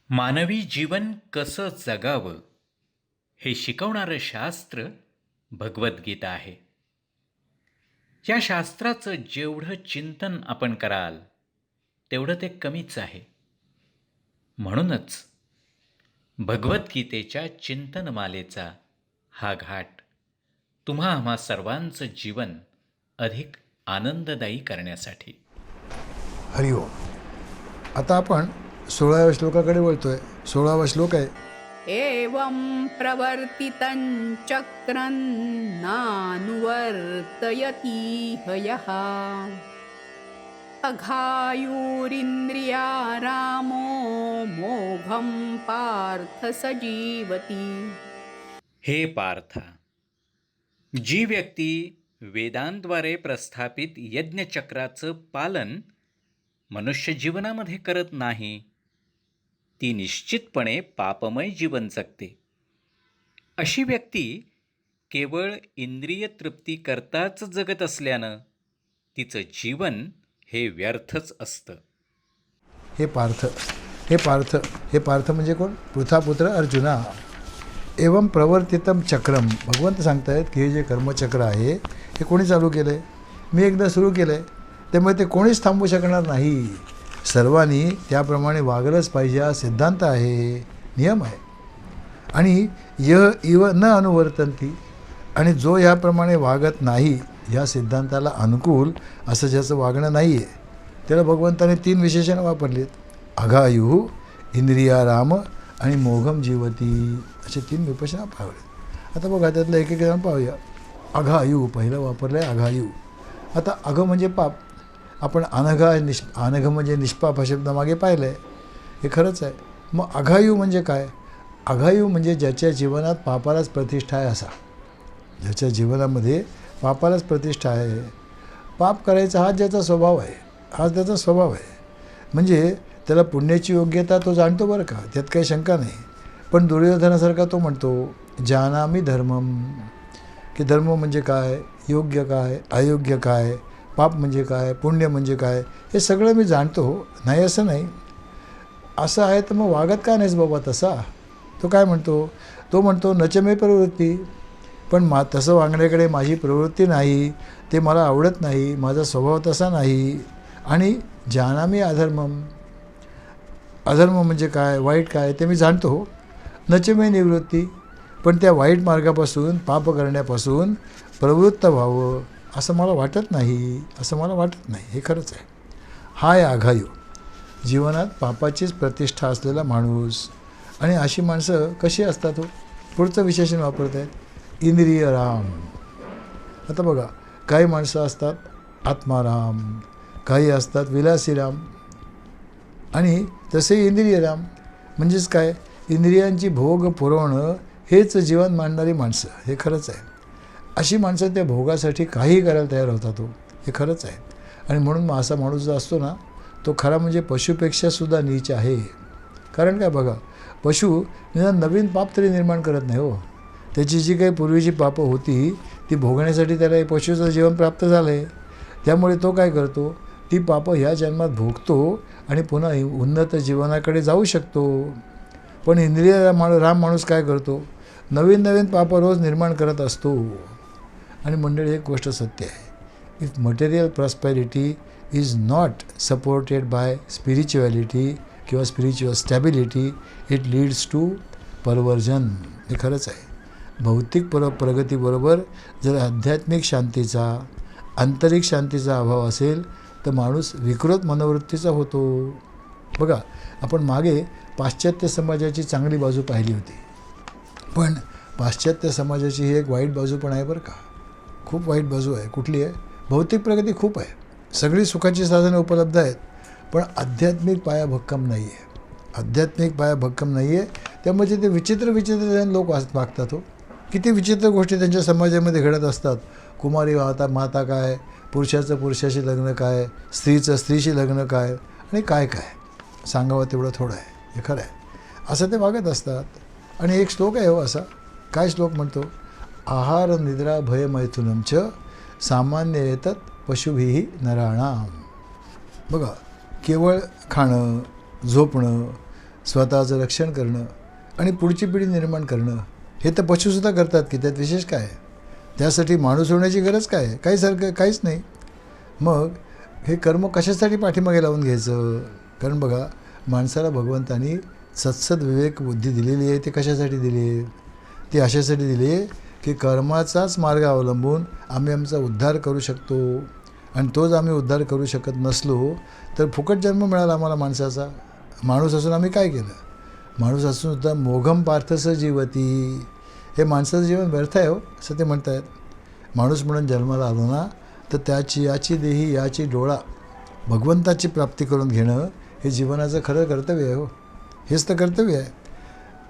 मानवी जीवन कसं जगावं हे शिकवणारं शास्त्र भगवद्गीता आहे. या शास्त्राचं जेवढं चिंतन आपण कराल तेवढं ते कमीच आहे. म्हणूनच भगवद्गीतेच्या चिंतनमालेचा हा घाट तुम्हा आम्हा सर्वांचं जीवन अधिक आनंददायी करण्यासाठी. हरिओम. आता आपण 16व्या श्लोकाकडे वळतोय. 16वा श्लोक आहे, एवं प्रवर्तितं चक्रं नानुवर्तयति हयः अघायुरिन्द्रिया रामो मोघं पार्थ स जीवति. हे पार्था, जी व्यक्ती वेदांद्वारे प्रस्थापित यज्ञचक्राचं पालन मनुष्य जीवनामध्ये करत नाही ती निश्चितपणे पापमय जीवन जगते. अशी व्यक्ती केवळ इंद्रिय तृप्ती करताच जगत असल्यानं तिचं जीवन हे व्यर्थच असतं. हे पार्थ हे पार्थ हे पार्थ म्हणजे कोण? पृथापुत्र अर्जुना. एवं प्रवर्तितम चक्रम. भगवंत सांगतायत की हे जे कर्मचक्र आहे हे कोणी चालू केलं आहे? मी एकदा सुरू केलं आहे, त्यामुळे ते कोणीच थांबवू शकणार नाही. सर्वांनी त्याप्रमाणे वागलंच पाहिजे हा सिद्धांत आहे, नियम आहे. आणि इव न अनुवर्तन्ती, आणि जो ह्याप्रमाणे वागत नाही, ह्या सिद्धांताला अनुकूल असं ज्याचं वागणं नाही आहे त्याला भगवंताने 3 विशेषणं वापरलीत. अघायु, इंद्रियाराम आणि मोघम जीवती, असे 3 विशेषणं पाहले. आता बघा त्यातलं एक जण पाहूया. अघायु पहिलं वापरलं आहे, अघायु. आता अघ म्हणजे पाप. आपण अनघ म्हणजे निष्पाप हा शब्द मागे पाहिलं आहे, हे खरंच आहे. मग अघायु म्हणजे काय? अघायु म्हणजे ज्याच्या जीवनात पापालाच प्रतिष्ठा आहे असा. ज्याच्या जीवनामध्ये पापालाच प्रतिष्ठा आहे. पाप करायचा हा ज्याचा स्वभाव आहे, हा त्याचा स्वभाव आहे. म्हणजे त्याला पुण्याची योग्यता तो जाणतो बरं का, त्यात काही शंका नाही. पण दुर्योधनासारखा तो म्हणतो जानामि धर्मम, की धर्म म्हणजे काय, योग्य काय, अयोग्य काय, पाप म्हणजे काय, पुण्य म्हणजे काय, हे सगळं मी जाणतो, नाही असं नाही. असं आहे तर मग वागत का नाहीस बाबा तसा? तो काय म्हणतो? तो म्हणतो नचमे प्रवृत्ती, पण तसं वागण्याकडे माझी प्रवृत्ती नाही, ते मला आवडत नाही, माझा स्वभाव तसा नाही. आणि जानामी अधर्मम, अधर्म म्हणजे काय, वाईट काय, ते मी जाणतो. नचमे निवृत्ती, पण त्या वाईट मार्गापासून, पाप करण्यापासून प्रवृत्त व्हावं असं मला वाटत नाही, असं मला वाटत नाही. हे खरंच आहे. हा आहे आघायू, जीवनात पापाचीच प्रतिष्ठा असलेला माणूस. आणि अशी माणसं कशी असतात हो? पुढचं विशेषण वापरत आहेत, इंद्रियराम. आता बघा, काही माणसं असतात आत्माराम, काही असतात विलासीराम, आणि तसे इंद्रियराम म्हणजेच काय, इंद्रियांची भोग पुरवणं हेच जीवन मांडणारी माणसं. हे खरंच आहे. अशी माणसं त्या भोगासाठी काहीही करायला तयार होतात हो, हे खरंच आहे. आणि म्हणून मग असा माणूस जो असतो ना, तो खरा म्हणजे पशुपेक्षासुद्धा नीच आहे. कारण काय बघा, पशु निदान नवीन पाप तरी निर्माण करत नाही हो. त्याची जी काही पूर्वीची पापं होती ती भोगण्यासाठी त्याला हे पशुचं जीवन प्राप्त झालं आहे. त्यामुळे तो काय करतो, ती पापं ह्या जन्मात भोगतो आणि पुन्हा उन्नत जीवनाकडे जाऊ शकतो. पण इंद्रिय राम माणूस काय करतो, नवीन नवीन पापं रोज निर्माण करत असतो. आणि मंडळी एक गोष्ट सत्य आहे, if material prosperity is not supported by spirituality किंवा spiritual stability, it leads to perversion. हे खरंच आहे. भौतिक प्रगतीबरोबर जर आध्यात्मिक शांतीचा, आंतरिक शांतीचा अभाव असेल तर माणूस विकृत मनोवृत्तीचा होतो. बघा, आपण मागे पाश्चात्य समाजाची चांगली बाजू पाहिली होती, पण पाश्चात्य समाजाची ही एक वाईट बाजू पण आहे बरं का. खूप वाईट बाजू आहे. कुठली आहे? भौतिक प्रगती खूप आहे, सगळी सुखाची साधनं उपलब्ध आहेत, पण आध्यात्मिक पाया भक्कम नाही आहे. आध्यात्मिक पाया भक्कम नाही आहे, त्यामुळे ते विचित्र लोक वागतात हो. किती विचित्र गोष्टी त्यांच्या समाजामध्ये घडत असतात. कुमारी माता काय, पुरुषाचं पुरुषाशी लग्न काय, स्त्रीचं स्त्रीशी लग्न काय, आणि काय काय सांगावं तेवढं थोडं आहे. हे खरं आहे. असं ते वागत असतात. आणि एक श्लोक आहे हो असा. काय श्लोक म्हणतो? आहार निद्रा भय मैथुनम च सामान्य येतात पशुभिही नराणाम. बघा, केवळ खाणं, झोपणं, स्वतःचं रक्षण करणं आणि पुढची पिढी निर्माण करणं हे तर पशुसुद्धा करतात की त्यात विशेष काय आहे? त्यासाठी माणूस होण्याची गरज काय आहे? काहीच नाही. मग हे कर्म कशासाठी पाठीमागे लावून घ्यायचं? कारण बघा, माणसाला भगवंतानी सत्सद विवेक बुद्धी दिलेली आहे. ती कशासाठी दिली आहे? ती अशासाठी दिली आहे की कर्माचाच मार्ग अवलंबून आम्ही आमचा उद्धार करू शकतो. आणि तोच आम्ही उद्धार करू शकत नसलो तर फुकट जन्म मिळाला आम्हाला माणसाचा. माणूस असून आम्ही काय केलं? माणूस असून सुद्धा मोघम पार्थस जीवती, हे माणसाचं जीवन व्यर्थ आहे हो, असं ते म्हणत आहेत. माणूस म्हणून जन्माला आलो ना तर याची देही याची डोळा भगवंताची प्राप्ती करून घेणं हे जीवनाचं खरं कर्तव्य आहे हो. हेच तर कर्तव्य आहे.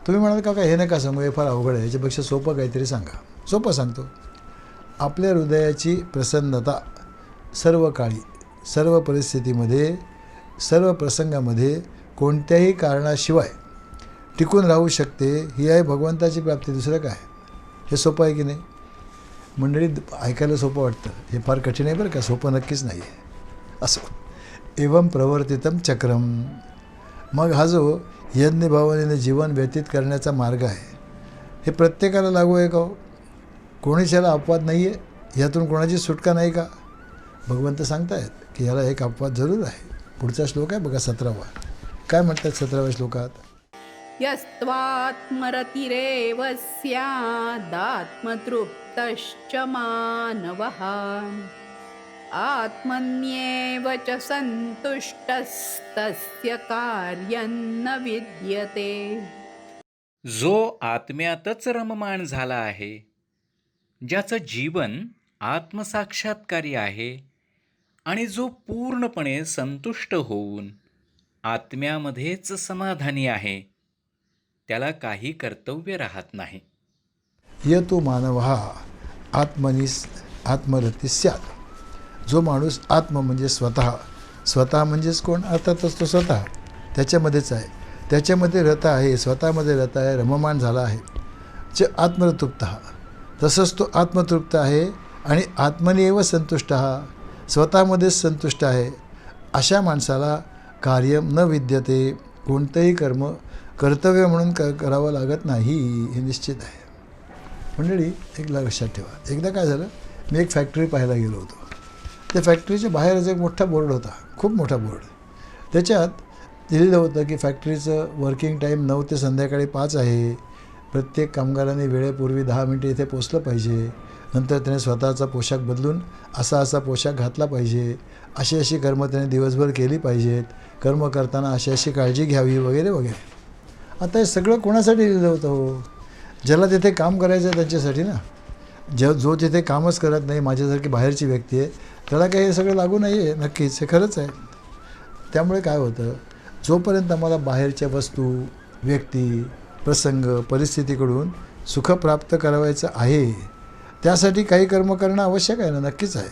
तुम्ही म्हणाल का हे नका सांगू, हे फार अवघड आहे, याच्यापेक्षा सोपं काहीतरी सांगा. सोपं सांगतो. आपल्या हृदयाची प्रसन्नता सर्व काळी, सर्व परिस्थितीमध्ये, सर्व प्रसंगामध्ये कोणत्याही कारणाशिवाय टिकून राहू शकते, ही आहे भगवंताची प्राप्ती. दुसरं काय? हे सोपं आहे की नाही? मंडळी, ऐकायला सोपं वाटतं, हे फार कठीण आहे बरं का. सोपं नक्कीच नाही आहे. असो, एवं प्रवर्तितम चक्रम. मग हा जो यज्ञभावनेने जीवन व्यतीत करण्याचा मार्ग आहे, हे प्रत्येकाला लागू आहे का हो? कोणीच याला अपवाद नाही आहे? यातून कोणाची सुटका नाही का? भगवंत सांगतायत की याला एक अपवाद जरूर आहे. पुढचा श्लोक आहे बघा, 17वा. काय म्हणतात 17व्या श्लोकात? यस्त्वात्मरतिरेव स्यादात्मतृप्तश्च मानवः आत्मन्येव च संतुष्टस्तस्य कार्यं न विद्यते. जो आत्म्यातच रममाण झाला आहे, ज्याचं जीवन आत्मसाक्षात्कारी आहे आणि जो पूर्णपणे संतुष्ट होऊन आत्म्यामध्येच समाधानी आहे, त्याला काही कर्तव्य राहत नाही. य तो मानव आत्मरती स्यात्. जो माणूस आत्म म्हणजे स्वतः म्हणजेच कोण? अर्थातच तो स्वतः त्याच्यामध्येच आहे, त्याच्यामध्ये रत आहे, स्वतःमध्ये रत आहे, रममाण झाला आहे. च आत्मतृप्त, तसंच तो आत्मतृप्त आहे आणि आत्मनेव संतुष्ट, स्वतःमध्येच संतुष्ट आहे. अशा माणसाला कार्य न विद्यते, कोणतंही कर्तव्य म्हणून करावं लागत नाही, हे निश्चित आहे. मंडळी, एक लक्षात ठेवा. एकदा काय झालं, मी एक फॅक्टरी पाहायला गेलो होतो. त्या फॅक्टरीच्या बाहेरच एक मोठा बोर्ड होता, खूप मोठा बोर्ड. त्याच्यात दिलेलं होतं की फॅक्टरीचं वर्किंग टाईम 9 ते संध्याकाळी 5 आहे. प्रत्येक कामगाराने वेळेपूर्वी 10 मिनिटे इथे पोचलं पाहिजे. नंतर त्याने स्वतःचा पोशाख बदलून असा पोशाख घातला पाहिजे. अशी कर्म त्याने दिवसभर केली पाहिजेत. कर्म करताना अशी काळजी घ्यावी वगैरे वगैरे. आता हे सगळं कोणासाठी लिहिलं होतं हो? ज्याला तिथे काम करायचं आहे त्यांच्यासाठी ना. जो तिथे कामच करत नाही, माझ्यासारखी बाहेरची व्यक्ती आहे, त्याला काही हे सगळं लागू नाही आहे. नक्कीच हे खरंच आहे. त्यामुळे काय होतं, जोपर्यंत आम्हाला बाहेरच्या वस्तू, व्यक्ती, प्रसंग, परिस्थितीकडून सुख प्राप्त करावायचं आहे, त्यासाठी काही कर्म करणं आवश्यक आहे ना. नक्कीच आहे.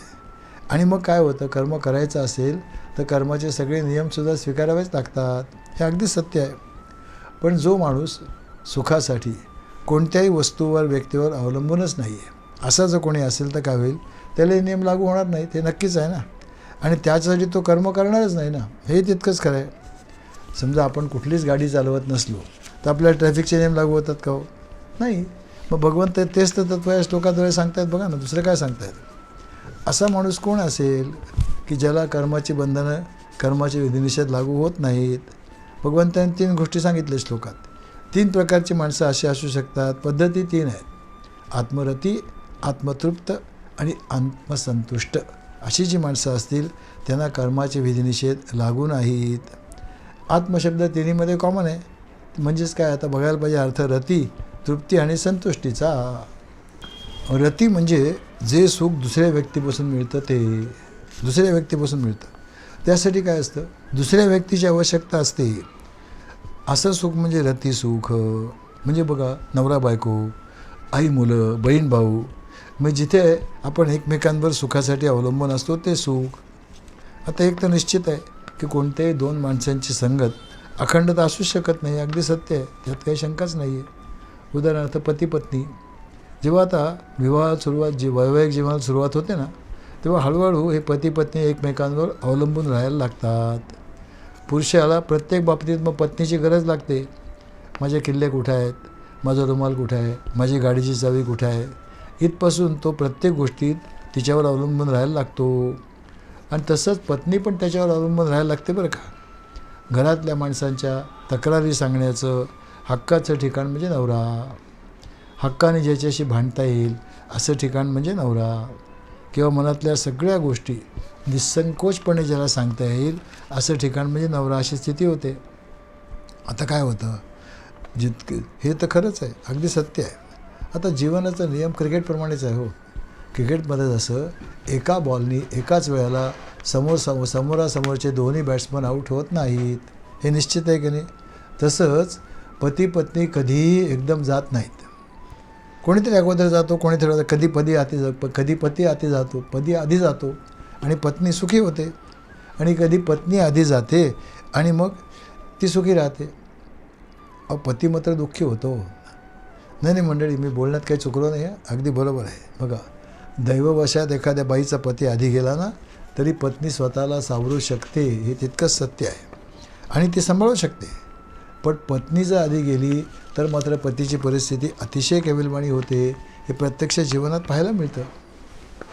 आणि मग काय होतं, कर्म करायचं असेल तर कर्माचे सगळे नियमसुद्धा स्वीकारावेच लागतात. हे अगदी सत्य आहे. पण जो माणूस सुखासाठी कोणत्याही वस्तूवर, व्यक्तीवर अवलंबूनच नाही आहे, असा जर कोणी असेल तर काय होईल, त्याला हे नियम लागू होणार नाही. ते नक्कीच आहे ना. आणि त्याच्यासाठी तो कर्म करणारच नाही ना. हे तितकंच खरं आहे. समजा आपण कुठलीच गाडी चालवत नसलो तर आपल्याला ट्रॅफिकचे नियम लागू होतात का हो? नाही. मग भगवंत तेच तर तत्व या श्लोकाद्वारे सांगतायत बघा ना. दुसरं काय सांगतायत? असा माणूस कोण असेल की ज्याला कर्माची बंधनं, कर्माचे विधिनिषेध लागू होत नाहीत? भगवंतांनी 3 गोष्टी सांगितल्या श्लोकात. 3 प्रकारची माणसं अशी असू शकतात. पद्धती 3 आहेत: आत्मरती, आत्मतृप्त आणि आत्मसंतुष्ट. अशी जी माणसं असतील त्यांना कर्माचे विधिनिषेध लागू नाहीत. आत्मशब्द तिन्हीमध्ये कॉमन आहे. म्हणजेच काय, आता बघायला पाहिजे अर्थ. रती, तृप्ती आणि संतुष्टीचा. रती म्हणजे जे सुख दुसऱ्या व्यक्तीपासून मिळतं, ते दुसऱ्या व्यक्तीपासून मिळतं. त्यासाठी काय असतं, दुसऱ्या व्यक्तीची आवश्यकता असते. असं सुख म्हणजे रती सुख. म्हणजे बघा, नवरा बायको, आई मुलं, बहीण भाऊ, मग जिथे आपण एकमेकांवर सुखासाठी अवलंबून असतो ते सुख. आता एक तर निश्चित आहे की कोणत्याही 2 माणसांची संगत अखंडता असू शकत नाही. अगदी सत्य आहे, त्यात काही शंकाच नाही आहे. उदाहरणार्थ पती पत्नी, जेव्हा आता वैवाहिक जीवनाला सुरुवात होते ना, तेव्हा हळूहळू हे पती पत्नी एकमेकांवर अवलंबून राहायला लागतात. पुरुषाला प्रत्येक बाबतीत मग पत्नीची गरज लागते. माझे किल्ले कुठे आहेत, माझा रुमाल कुठे आहे, माझी गाडीची चावी कुठे आहे, इथपासून तो प्रत्येक गोष्टीत तिच्यावर अवलंबून राहायला लागतो. आणि तसंच पत्नी पण त्याच्यावर अवलंबून राहायला लागते बरं का. घरातल्या माणसांच्या तक्रारी सांगण्याचं हक्काचं ठिकाण म्हणजे नवरा. हक्काने ज्याच्याशी भांडता येईल असं ठिकाण म्हणजे नवरा. किंवा मनातल्या सगळ्या गोष्टी निसंकोचपणे ज्याला सांगता येईल असं ठिकाण म्हणजे नवरा, अशी स्थिती होते. आता काय होतं, जितके हे तर खरंच आहे, अगदी सत्य आहे. आता जीवनाचा नियम क्रिकेटप्रमाणेच आहे हो. क्रिकेटमध्ये जसं एका बॉलनी एकाच वेळेला समोरासमोरचे दोन्ही बॅट्समन आऊट होत नाहीत, हे निश्चित आहे की नाही. तसंच पती पत्नी कधीही एकदम जात नाहीत. कोणीतरी अगोदर जातो, कोणीतरी कधी पती आधी जातो आणि पत्नी सुखी होते, आणि कधी पत्नी आधी जाते आणि मग ती सुखी राहते. अहो, पती मात्र दुःखी होतो. नाही मंडळी, मी बोलण्यात काही चुकलो नाही आहे, अगदी बरोबर आहे. बघा, दैववशात एखाद्या बाईचा पती आधी गेला ना तरी पत्नी स्वतःला सावरू शकते, हे तितकंच सत्य आहे, आणि ती सांभाळू शकते. पण पत्नी जर आधी गेली तर मात्र पतीची परिस्थिती अतिशय केविलवाणी होते. हे प्रत्यक्ष जीवनात पाहायला मिळतं.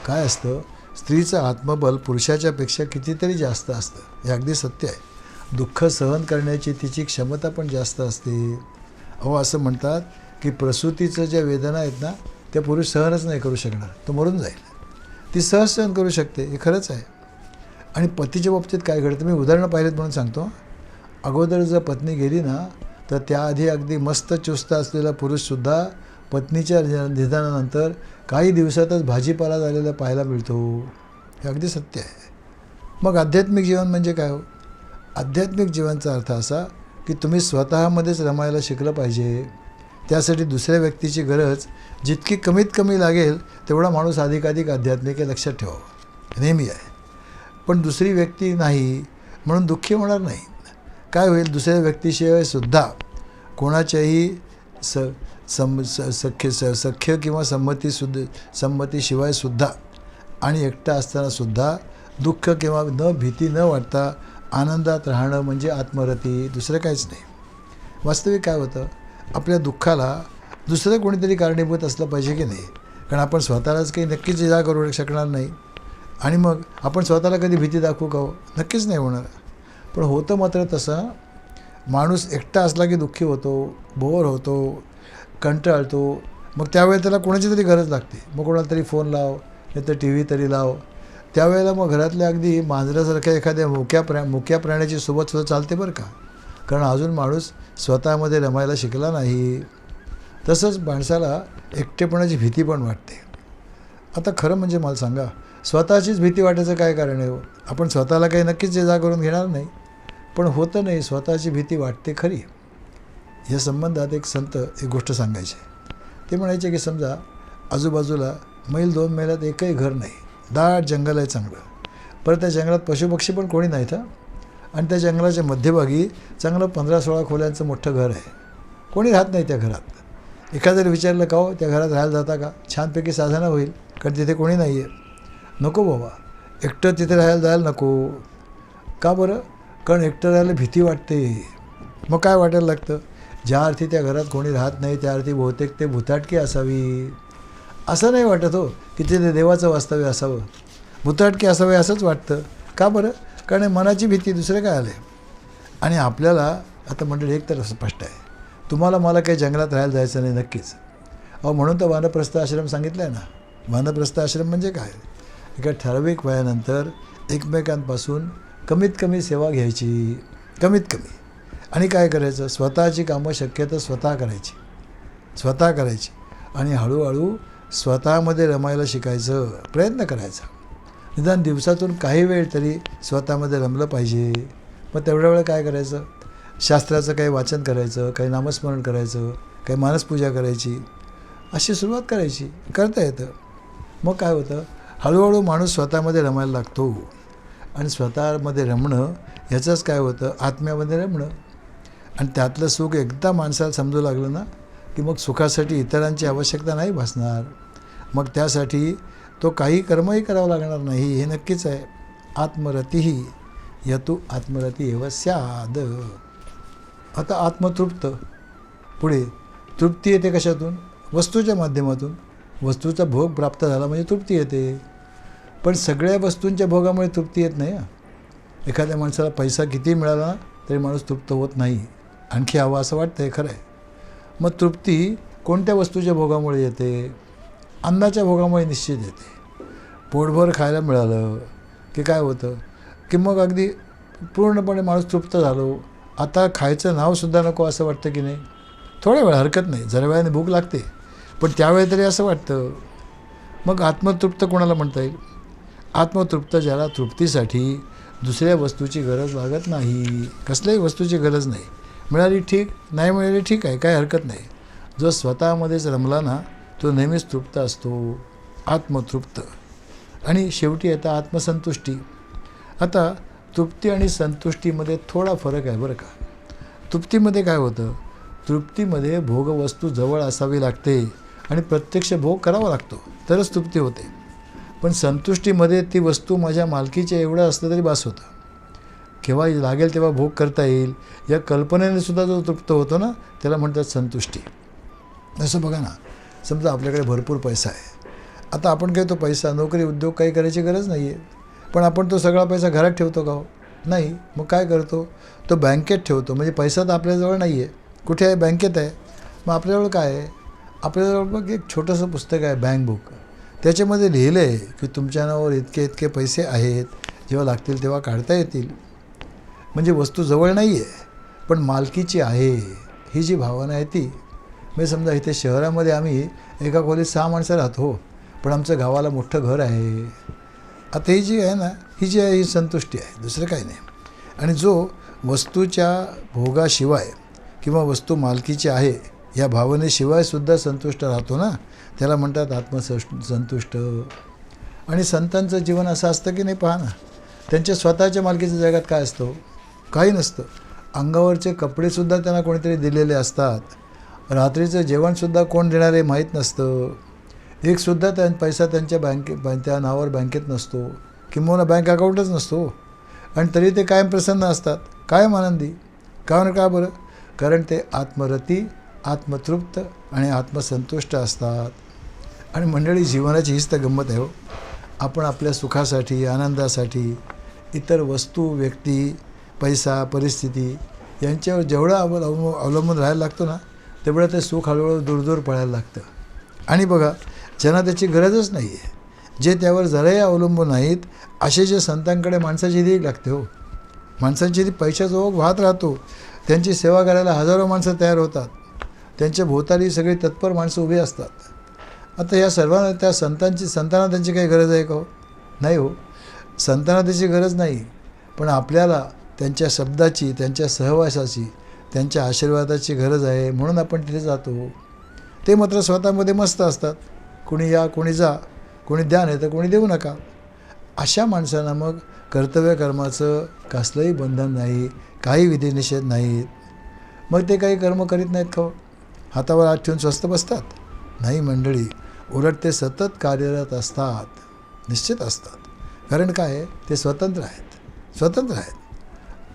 काय असतं, स्त्रीचं आत्मबल पुरुषाच्यापेक्षा कितीतरी जास्त असतं, हे अगदी सत्य आहे. दुःख सहन करण्याची तिची क्षमता पण जास्त असते. अहो, असं म्हणतात की प्रसूतीचं ज्या वेदना आहेत ना त्या पुरुष सहनच नाही करू शकणार, तो मरून जाईल. ती सहज सहन करू शकते, हे खरंच आहे. आणि पतीच्या बाबतीत काय घडतं, मी उदाहरणं पाहिलेत म्हणून सांगतो. अगोदर जर पत्नी गेली ना तर त्याआधी अगदी मस्त चुस्त असलेला पुरुषसुद्धा पत्नीच्या निधनानंतर काही दिवसातच भाजीपाला झालेला पाहायला मिळतो, हे अगदी सत्य आहे. मग आध्यात्मिक जीवन म्हणजे काय हो? आध्यात्मिक जीवनाचा अर्थ असा की तुम्ही स्वतःमध्येच रमायला शिकलं पाहिजे. त्यासाठी दुसऱ्या व्यक्तीची गरज जितकी कमीत कमी लागेल तेवढा माणूस अधिकाधिक आध्यात्मिक हे लक्षात ठेवावं, नेहमी आहे. पण दुसरी व्यक्ती नाही म्हणून दुःखी होणार नाही. काय होईल, दुसऱ्या व्यक्तीशिवाय सुद्धा कोणाच्याही सख्य किंवा संमतीशिवाय सुद्धा आणि एकटा असतानासुद्धा दुःख किंवा भीती न वाटता आनंदात राहणं म्हणजे आत्मरती, दुसरं काहीच नाही. वास्तविक काय होतं, आपल्या दुःखाला दुसरं कोणीतरी कारणीभूत असलं पाहिजे की नाही. कारण आपण स्वतःलाच काही नक्कीच इजा करू शकणार नाही, आणि मग आपण स्वतःला कधी भीती दाखवू का हो? नक्कीच नाही होणार. पण होतं मात्र तसं, माणूस एकटा असला की दुःखी होतो, बोर होतो, कंटाळतो. मग त्यावेळेला त्याला कोणाची तरी गरज लागते. मग कोणाला तरी फोन लाव, नाही तर टी व्ही तरी लाव. त्यावेळेला मग घरातल्या अगदी मांजरासारख्या एखाद्या मुक्या प्राण्याची सोबत सुद्धा चालते बरं का. कारण अजून माणूस स्वतःमध्ये रमायला शिकला नाही. तसंच माणसाला एकटेपणाची भीती पण वाटते. आता खरं म्हणजे मला सांगा, स्वतःचीच भीती वाटायचं काय कारण आहे हो? आपण स्वतःला काही नक्कीच इजा करून घेणार नाही, पण होतं नाही, स्वतःची भीती वाटते खरी. या संबंधात एक संत एक गोष्ट सांगायचे. ते म्हणायचे की समजा आजूबाजूला मैल 2 मैलात एकही घर नाही, दाट जंगल आहे चांगलं, परत त्या जंगलात पशुपक्षी पण कोणी नाहीत, आणि त्या जंगलाच्या मध्यभागी चांगलं 15-16 खोल्यांचं मोठं घर आहे. कोणी राहत नाही त्या घरात. एखाद्याला विचारलं का हो त्या घरात राहायला जाता का, छानपैकी साधना होईल, कारण तिथे कोणी नाही आहे. नको बाबा, एकटं तिथे राहायला जायला नको. का बरं? कारण एकटं राहायला भीती वाटते. मग काय वाटायला लागतं, ज्या अर्थी त्या घरात कोणी राहत नाही त्या अर्थी बहुतेक ते भुताटकी असावी. असं नाही वाटत हो की तिथे देवाचं वास्तव्य असावं, भुताटकी असावे असंच वाटतं. का बरं? कारण मनाची भीती, दुसरं काय आलं. आणि आपल्याला आता मंडळी एक तर स्पष्ट आहे, तुम्हाला मला काही जंगलात राहायला जायचं नाही नक्कीच. अहो, म्हणून तर वानप्रस्थ आश्रम सांगितलं आहे ना. वानप्रस्थ आश्रम म्हणजे काय, एका ठराविक वयानंतर एकमेकांपासून कमीत कमी सेवा घ्यायची, कमीत कमी. आणि काय करायचं, स्वतःची कामं शक्यतो स्वतः करायची आणि हळूहळू स्वतःमध्ये रमायला शिकायचं, प्रयत्न करायचा. निदान दिवसातून काही वेळ तरी स्वतःमध्ये रमलं पाहिजे. मग तेवढ्या वेळ काय करायचं, शास्त्राचं काही वाचन करायचं, काही नामस्मरण करायचं, काही मानसपूजा करायची, अशी सुरुवात करायची, करता येतं. मग काय होतं, हळूहळू माणूस स्वतःमध्ये रमायला लागतो. आणि स्वतःमध्ये रमणं ह्याचंच काय होतं, आत्म्यामध्ये रमणं. आणि त्यातलं सुख एकदा माणसाला समजू लागलं ना की मग सुखासाठी इतरांची आवश्यकता नाही भासणार. मग त्यासाठी तो काही कर्मही करावं लागणार नाही, हे नक्कीच आहे. आत्मरतीही यतु आत्मरती एव स्याद. आता आत्मतृप्त. पुढे तृप्ती येते कशातून? वस्तूच्या माध्यमातून. वस्तूचा भोग प्राप्त झाला म्हणजे तृप्ती येते. पण सगळ्या वस्तूंच्या भोगामुळे तृप्ती येत नाही. एखाद्या माणसाला पैसा किती मिळाला ना तरी माणूस तृप्त होत नाही, आणखी हवा असं वाटतं. हे खरं आहे. मग तृप्ती कोणत्या वस्तूच्या भोगामुळे येते? अन्नाच्या भोगामुळे निश्चित येते. पोटभर खायला मिळालं की काय होतं की मग अगदी पूर्णपणे माणूस तृप्त झालो. आता खायचं नावसुद्धा नको असं वाटतं की नाही? थोड्या वेळ हरकत नाही, जरा वेळाने भूक लागते, पण त्यावेळी तरी असं वाटतं. मग आत्मतृप्त कोणाला म्हणता येईल? आत्मतृप्त ज्याला तृप्तीसाठी दुसऱ्या वस्तूची गरज लागत नाही. कसल्याही वस्तूची गरज नाही. मिळाली ठीक, नाही मिळाली ठीक आहे, काय हरकत नाही. जो स्वतःमध्येच रमला ना तो नेहमीच तृप्त असतो. आत्मतृप्त. आणि शेवटी येतं आत्मसंतुष्टी. आता तृप्ती आणि संतुष्टीमध्ये थोडा फरक आहे बरं का. तृप्तीमध्ये काय होतं? तृप्तीमध्ये भोगवस्तू जवळ असावी लागते आणि प्रत्यक्ष भोग करावा लागतो तरच तृप्ती होते. पण संतुष्टीमध्ये ती वस्तू माझ्या मालकीच्या एवढं असलं तरी बास होतं. केव्हा लागेल तेव्हा भोग करता येईल या कल्पनेने सुद्धा जो तृप्त होतो ना त्याला म्हणतात संतुष्टी. जसं बघा ना, समजा आपल्याकडे भरपूर पैसा आहे. आता आपण काय तो पैसा नोकरी उद्योग काही करायची गरज नाही आहे, पण आपण तो सगळा पैसा घरात ठेवतो का हो? नाही. मग काय करतो? तो बँकेत ठेवतो. म्हणजे पैसा तर आपल्याजवळ नाही आहे. कुठे आहे? बँकेत आहे. मग आपल्याजवळ काय आहे? आपल्याजवळ मग एक छोटंसं पुस्तक आहे, बँक बुक. त्याच्यामध्ये लिहिलं आहे की तुमच्या नावावर इतके इतके पैसे आहेत, जेव्हा लागतील तेव्हा काढता येतील. म्हणजे वस्तू जवळ नाही आहे पण मालकीची आहे ही जी भावना आहे ती. म्हणजे समजा इथे शहरामध्ये आम्ही एका खोलीत 6 माणसं राहतो, पण आमचं गावाला मोठं घर आहे. आता ही जी आहे ना, ही जी आहे ही संतुष्टी आहे, दुसरं काही नाही. आणि जो वस्तूच्या भोगाशिवाय किंवा वस्तू मालकीची आहे या भावनेशिवायसुद्धा संतुष्ट राहतो ना त्याला म्हणतात आत्मसंतुष्ट. आणि संतांचं जीवन असं असतं की नाही पहा ना, त्यांच्या स्वतःच्या मालकीच्या जगात काय असतं? काही नसतं. अंगावरचे कपडेसुद्धा त्यांना कोणीतरी दिलेले असतात. रात्रीचं जेवणसुद्धा कोण देणारे माहीत नसतं. एकसुद्धा पैसा त्यांच्या त्या नावावर बँकेत नसतो, किंवा बँक अकाउंटच नसतो. आणि तरी ते कायम प्रसन्न असतात, कायम आनंदी. का बरं? कारण ते आत्मरती, आत्मतृप्त आणि आत्मसंतुष्ट असतात. आणि मंडळी, जीवनाची हीच तर गंमत आहे हो. आपण आपल्या सुखासाठी, आनंदासाठी इतर वस्तू, व्यक्ती, पैसा, परिस्थिती यांच्यावर जेवढं अवलंबून राहायला लागतो ना तेवढं ते सुख हळूहळू दूर पळायला लागतं. आणि बघा, ज्यांना त्याची गरजच नाही आहे, जे त्यावर जराही अवलंबून नाहीत, असे जे संतांकडे माणसाची देख लागते हो. माणसांची ती पैशाचा ओघ वाहत राहतो. त्यांची सेवा करायला हजारो माणसं तयार होतात. त्यांच्या भोवताली सगळी तत्पर माणसं उभी असतात. आता या सर्वांना त्या संतांना त्यांची काही गरज आहे का हो? नाही हो. संतांना त्याची गरज नाही, पण आपल्याला त्यांच्या शब्दाची, त्यांच्या सहवासाची, त्यांच्या आशीर्वादाची गरज आहे, म्हणून आपण तिथे जातो. ते मात्र स्वतःमध्ये मस्त असतात. कोणी या, कोणी जा, कोणी द्या नाही तर कोणी देऊ नका. अशा माणसांना मग कर्तव्य कर्माचं कसलंही बंधन नाही, काही विधिनिषेध नाहीत. मग ते काही कर्म करीत नाहीत का? हातावर हात ठेवून स्वस्थ बसतात? नाही मंडळी, उलट ते सतत कार्यरत असतात, निश्चित असतात. कारण काय? ते स्वतंत्र आहेत.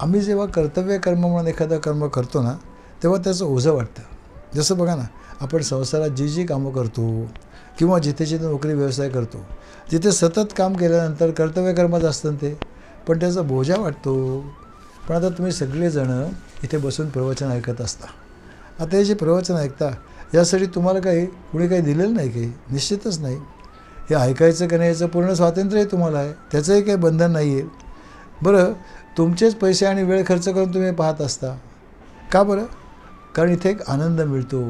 आम्ही जेव्हा कर्तव्य कर्म म्हणून एखादं कर्म करतो ना तेव्हा त्याचं ओझं वाटतं. जसं बघा ना, आपण संसारात जी कामं करतो किंवा जिथे नोकरी व्यवसाय करतो, जिथे सतत काम केल्यानंतर कर्तव्य कर्मच असतं ते, पण त्याचा बोजा वाटतो. पण आता तुम्ही सगळेजणं इथे बसून प्रवचन ऐकत असता. आता हे जे प्रवचन ऐकता यासाठी तुम्हाला कुणी काही दिलेलं नाही, काही निश्चितच नाही. हे ऐकायचं का नाही याचं पूर्ण स्वातंत्र्य तुम्हाला आहे, त्याचंही काही बंधन नाही आहे. बरं, तुमचेच पैसे आणि वेळ खर्च करून तुम्ही पाहत असता. का बरं? कारण इथे एक आनंद मिळतो.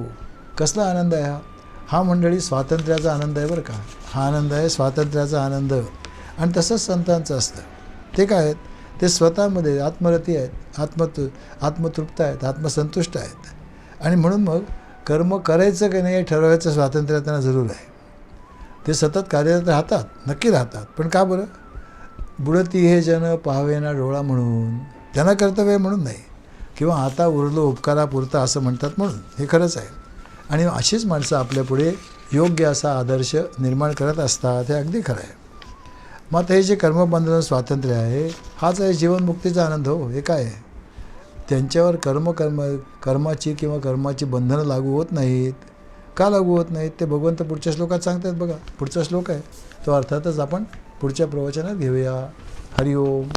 कसला आनंद आहे हा? हा मंडळी स्वातंत्र्याचा आनंद आहे बरं का. हा आनंद आहे स्वातंत्र्याचा आनंद. आणि तसंच संतांचं असतं. ते काय आहेत? ते स्वतःमध्ये आत्मरती आहेत, आत्मतृप्त आहेत, आत्मसंतुष्ट आहेत. आणि म्हणून मग कर्म करायचं की नाही हे ठरवायचं स्वातंत्र्य त्यांना जरूर आहे. ते सतत कार्यरत राहतात, नक्की राहतात. पण का बरं? बुडती हे जन पाहावे ना डोळा म्हणून. त्यांना कर्तव्य म्हणून नाही, किंवा आता उरलो उपकारापुरता असं म्हणतात म्हणून. हे खरंच आहे. आणि अशीच माणसं आपल्यापुढे योग्य असा आदर्श निर्माण करत असतात. हे अगदी खरं आहे. मग आता हे जे कर्मबंधन स्वातंत्र्य आहे हाच आहे जीवनमुक्तीचा आनंद हो. हे काय आहे त्यांच्यावर कर्माची किंवा कर्माची बंधनं लागू होत नाहीत. का लागू होत नाहीत ते भगवंत पुढच्या श्लोकात सांगतात बघा. पुढचा श्लोक आहे तो अर्थातच आपण पुढच्या प्रवचनात घेऊया. हरिओम.